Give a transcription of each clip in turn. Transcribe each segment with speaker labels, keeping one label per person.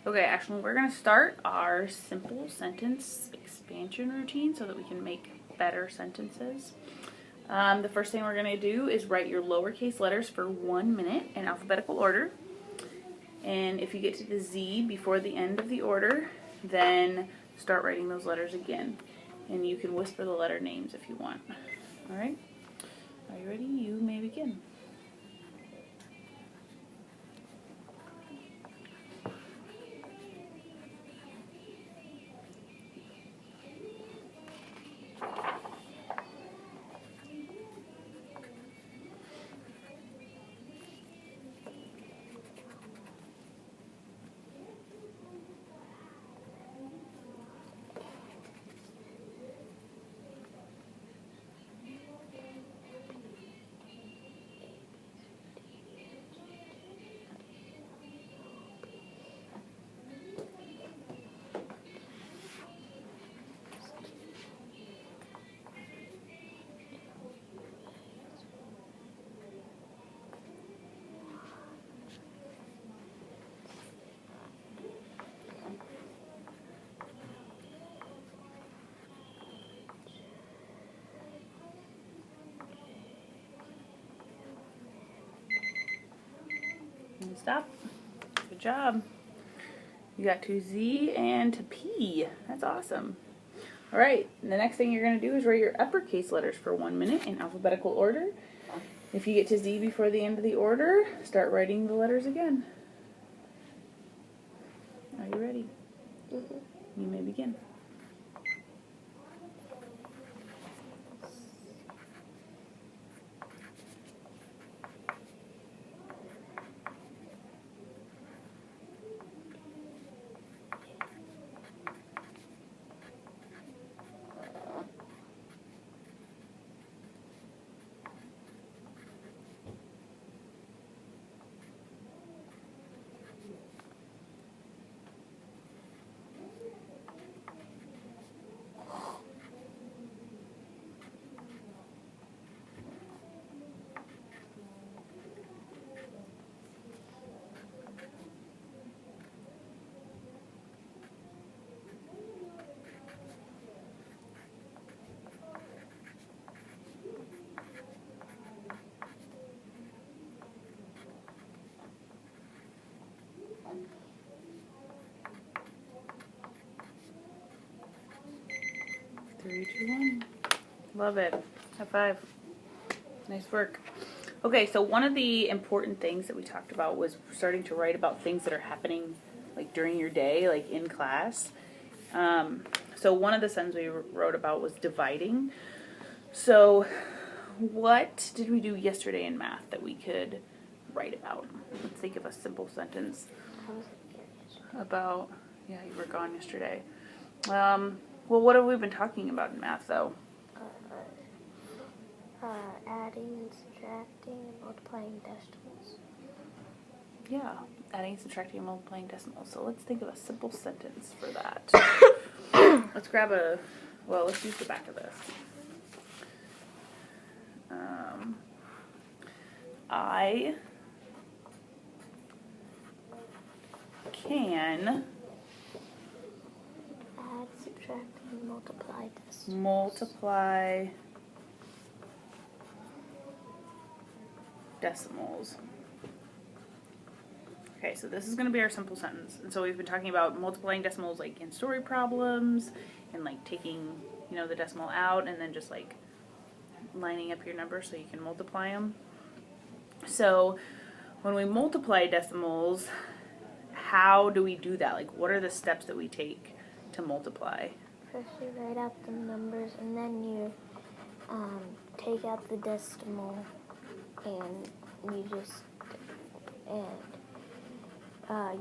Speaker 1: Okay, actually, we're going to start our simple sentence expansion routine so that we can make better sentences. The first thing we're going to do is write your lowercase letters for 1 minute in alphabetical order. And if you get to the Z before the end of the order, then start writing those letters again. And you can whisper the letter names if you want. All right? Are you ready? You may begin. And stop. Good job. You got to Z and to P. That's awesome. All right, the next thing you're going to do is write your uppercase letters for 1 minute in alphabetical order. If you get to Z before the end of the order, start writing the letters again. Are you ready? You may begin. Three, two, one. Love it. High five. Nice work. Okay, so one of the important things that we talked about was starting to write about things that are happening like during your day, like in class. So one of the sentences we wrote about was dividing. So what did we do yesterday in math that we could write about? Let's think of a simple sentence about, yeah, you were gone yesterday. Well, what have we been talking about in math, though?
Speaker 2: Adding and subtracting and multiplying decimals.
Speaker 1: Yeah, adding, subtracting, and multiplying decimals. So let's think of a simple sentence for that. Let's grab let's use the back of this. I can
Speaker 2: Add, subtract, and multiply decimals.
Speaker 1: multiply decimals. Okay, so this is going to be our simple sentence. And so we've been talking about multiplying decimals like in story problems and like taking, the decimal out and then just like lining up your numbers so you can multiply them. So when we multiply decimals, how do we do that? Like, what are the steps that we take to multiply?
Speaker 2: First you write out the numbers and then you take out the decimal and you just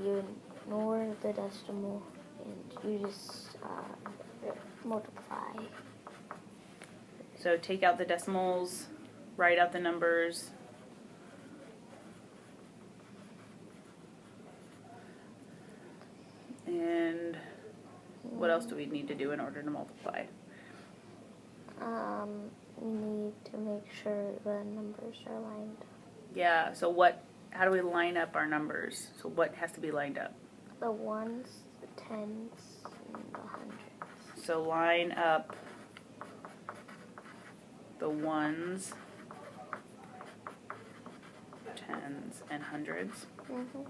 Speaker 2: you ignore the decimal and you just multiply.
Speaker 1: So take out the decimals, write out the numbers. And what else do we need to do in order to multiply?
Speaker 2: We need to make sure the numbers are lined up.
Speaker 1: Yeah, so how do we line up our numbers? So what has to be lined up?
Speaker 2: the ones, the tens, and the hundreds.
Speaker 1: So line up the ones, tens, and hundreds.
Speaker 2: Mm-hmm.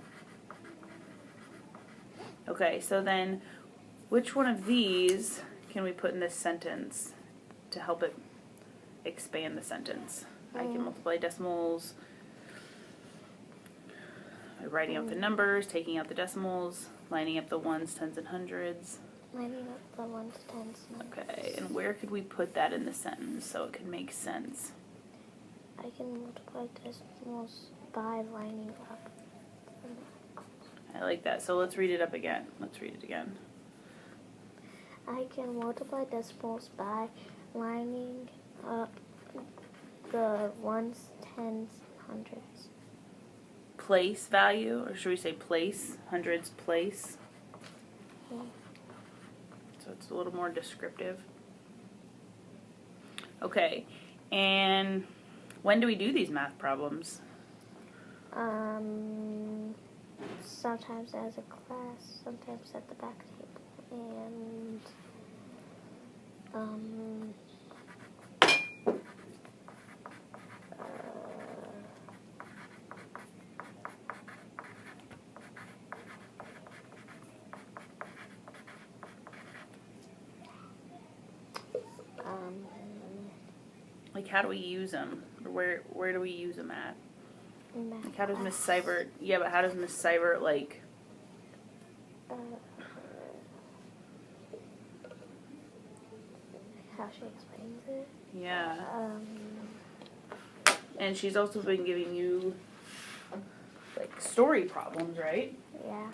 Speaker 1: Okay, so then which one of these can we put in this sentence to help it expand the sentence? I can multiply decimals by writing out the numbers, taking out the decimals, lining up the ones, tens, and hundreds.
Speaker 2: Lining up the ones, tens, and hundreds.
Speaker 1: Okay, and where could we put that in the sentence so it can make sense?
Speaker 2: I can multiply decimals by lining up.
Speaker 1: I like that. So let's read it up again. Let's read it again.
Speaker 2: I can multiply decimals by lining up the ones, tens, hundreds.
Speaker 1: Place value, or should we say place? Hundreds place.
Speaker 2: Yeah.
Speaker 1: So it's a little more descriptive. Okay, and when do we do these math problems?
Speaker 2: Sometimes as a class, sometimes at the back table, and
Speaker 1: Like, how do we use them? Or where do we use them at?
Speaker 2: math
Speaker 1: Like, how does Miss
Speaker 2: class.
Speaker 1: Seibert? Yeah, but how does Miss Seibert like?
Speaker 2: How she explains it.
Speaker 1: Yeah. And she's also been giving you like story problems, right?
Speaker 2: Yeah.